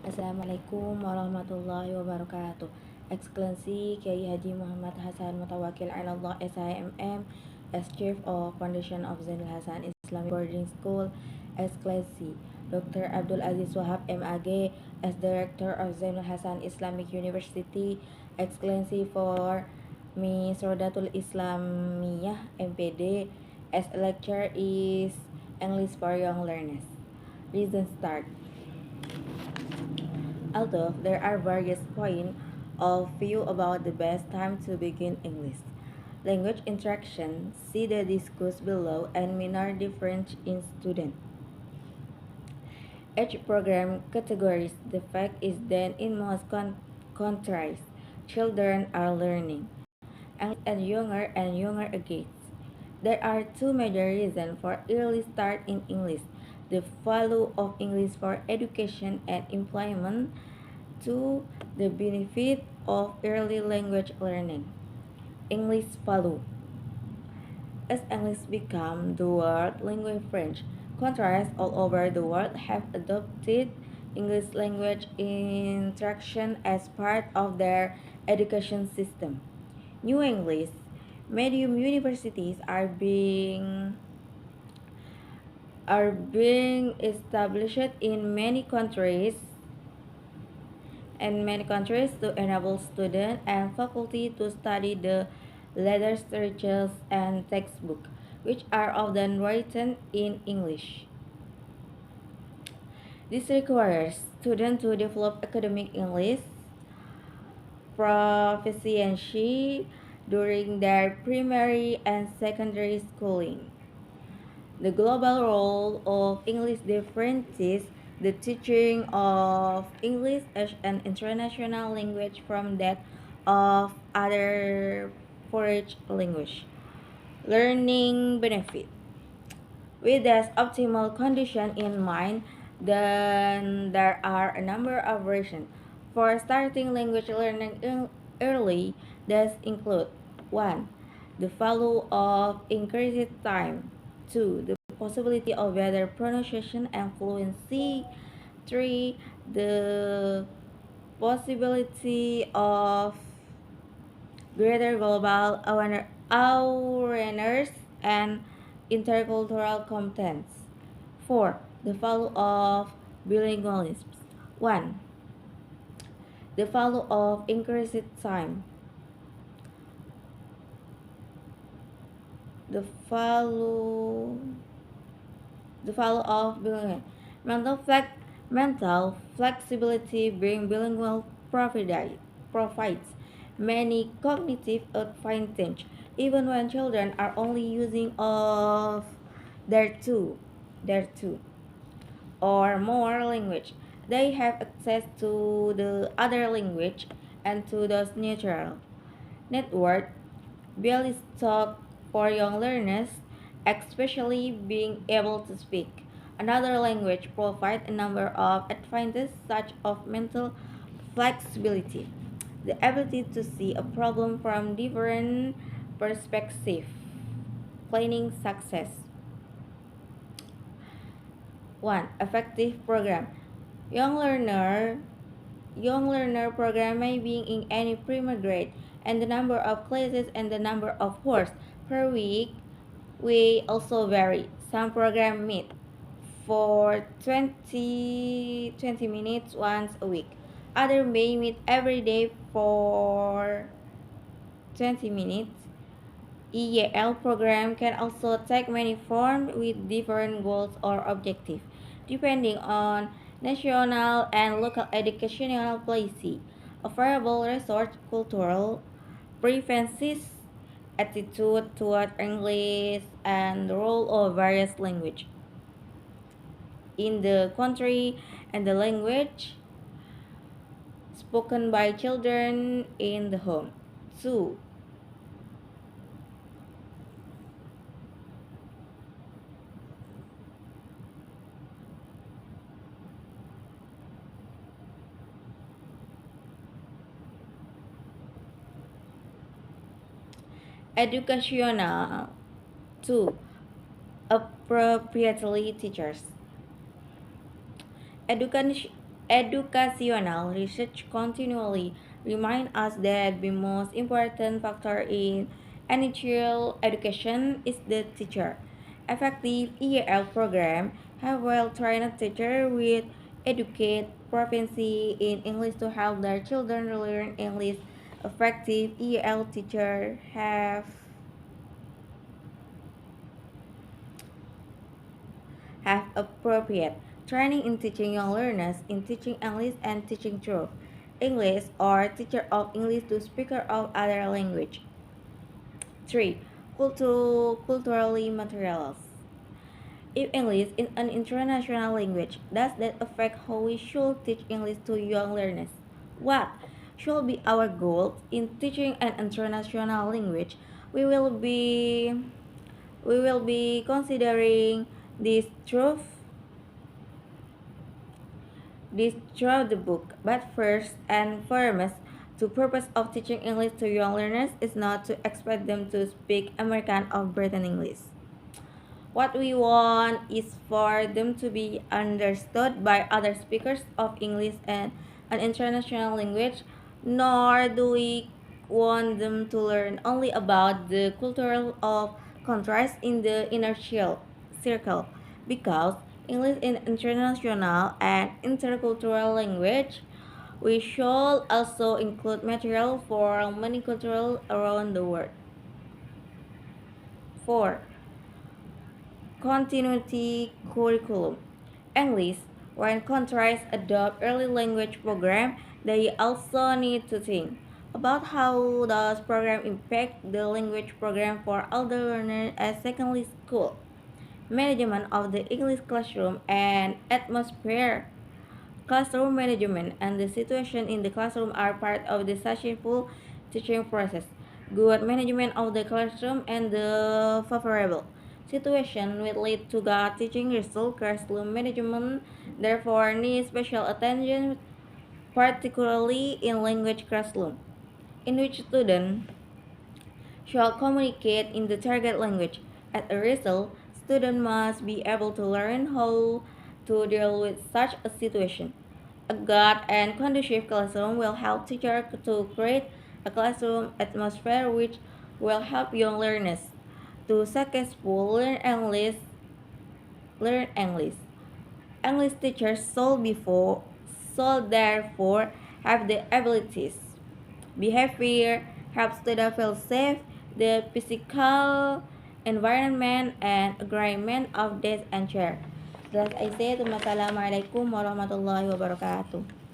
Assalamualaikum warahmatullahi wabarakatuh. Excellency Kiai Haji Muhammad Hasan Mutawakil Allah SIMM as Chief of Foundation of Zainul Hasan Islamic Boarding School. Excellency Dr. Abdul Aziz Wahab MAG as Director of Zainul Hasan Islamic University. Excellency for Miss Rodatul Islamiyah MPD as lecture is English for Young Learners. Reason start. Although there are various points of view about the best time to begin English language interaction, see the discourse below and minor difference in student. Each program categories the fact is that in most countries, children are learning and younger again. There are two major reasons for early start in English: the value of English for education and employment. 2. The benefit of early language learning. English value. As English became the world language, French countries all over the world have adopted English language instruction as part of their education system. New English medium universities are being established in many countries to enable students and faculty to study the latest research and textbooks, which are often written in English. This requires students to develop academic English proficiency during their primary and secondary schooling. The global role of English differentiates the teaching of English as an international language from that of other foreign language. Learning benefit. With this optimal condition in mind, then there are a number of reasons for starting language learning early. These include 1. The value of increased time. 2. The possibility of better pronunciation and fluency. 3. The possibility of greater global awareness and intercultural competence. 4. The value of bilingualism. 1. The value of increased time. The value of bilingual. Mental flexibility being bilingual provides many cognitive advantage even when children are only using of their two or more language. They have access to the other language and to those neutral network Bialystok for young learners, especially being able to speak another language provides a number of advantages such as mental flexibility, the ability to see a problem from different perspectives, planning success. 1. Effective program. Young learner Young learner program may be in any primary grade, and the number of classes and the number of hours per week will also vary. Some programs meet for 20 minutes once a week. Others may meet every day for 20 minutes. EAL program can also take many forms with different goals or objectives, depending on national and local educational policy. A variable resource cultural preferences, attitude toward English, and the role of various language in the country and the language spoken by children in the home. 2. Educational. 2. Appropriately teachers. Education Educational research continually remind us that the most important factor in initial education is the teacher. Effective EAL program have well-trained teacher with educate proficiency in English to help their children learn English. Effective EAL teacher have appropriate training in teaching young learners in teaching English and teaching truth English or teacher of English to speaker of other language. 3. Culturally materials. If English is an international language, does that affect how we should teach English to young learners? What should be our goal in teaching an international language? We will be we will be considering this truth this throughout the book, but first and foremost, the purpose of teaching English to young learners is not to expect them to speak American or Britain English. What we want is for them to be understood by other speakers of English and an international language, nor do we want them to learn only about the cultural of contrast in the inner circle, because English is international and intercultural language. We should also include material for many cultures around the world. 4. Continuity curriculum. English, when countries adopt early language program, they also need to think about how does program impact the language program for older learners at secondary school. Management of the English classroom and atmosphere. Classroom management and the situation in the classroom are part of the successful teaching process. Good management of the classroom and the favorable situation will lead to good teaching result. Classroom management therefore needs special attention, particularly in language classroom, in which students shall communicate in the target language. As a result, students must be able to learn how to deal with such a situation. A good and conducive classroom will help teachers to create a classroom atmosphere which will help young learners to successfully learn English. English teachers should therefore have the abilities. Behavior helps students feel safe, the physical environment and agreement of desk and chair. Thus I say, Assalamualaikum warahmatullahi wabarakatuh.